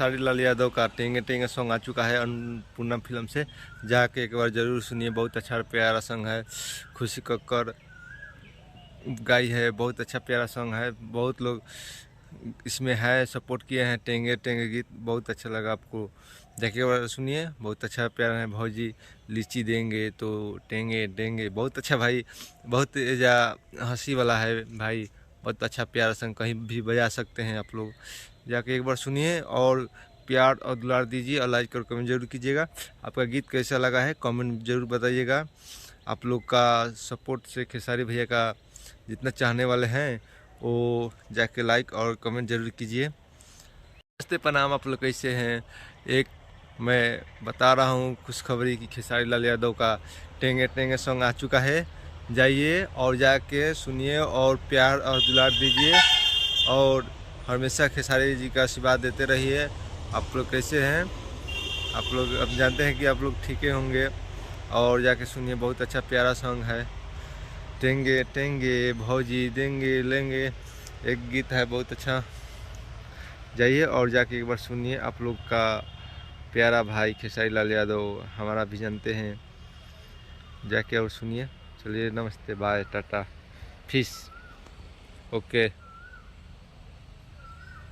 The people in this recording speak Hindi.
खेसारी लाल यादव का टेंगे टेंगे सॉन्ग आ चुका है अन्नपूर्णा फिल्म से, जाके एक बार ज़रूर सुनिए। बहुत अच्छा प्यारा सॉन्ग है, खुशी कक्कर गाई है, बहुत अच्छा प्यारा सॉन्ग है। बहुत लोग इसमें है सपोर्ट किए हैं। टेंगे टेंगे गीत बहुत अच्छा लगा आपको, जाके एक बार सुनिए। बहुत अच्छा प्यारा है। भौजी लीची देंगे तो टेंगे टेंगे, बहुत अच्छा भाई, बहुत हंसी वाला है भाई। बहुत अच्छा प्यारा सॉन्ग, कहीं भी बजा सकते हैं आप लोग, जाके एक बार सुनिए और प्यार और दुलार दीजिए और लाइक और कमेंट जरूर कीजिएगा। आपका गीत कैसा लगा है कमेंट जरूर बताइएगा। आप लोग का सपोर्ट से खेसारी भैया का जितना चाहने वाले हैं वो जाके लाइक और कमेंट जरूर कीजिए। नमस्ते प्रणाम, आप लोग कैसे हैं। एक मैं बता रहा हूँ खुशखबरी कि खेसारी लाल यादव का टेंगे टेंगे सॉन्ग आ चुका है। जाइए और जाके सुनिए और प्यार और दुलार दीजिए और हमेशा खेसारी जी का आशीर्वाद देते रहिए। आप लोग कैसे हैं, आप लोग अब जानते हैं कि आप लोग ठीक होंगे। और जाके सुनिए, बहुत अच्छा प्यारा सॉन्ग है। टेंगे टेंगे भौजी देंगे लेंगे, एक गीत है बहुत अच्छा। जाइए और जाके एक बार सुनिए। आप लोग का प्यारा भाई खेसारी लाल यादव हमारा भी जानते हैं, जाके और सुनिए। चलिए नमस्ते, बाय, टाटा, फिश, ओके।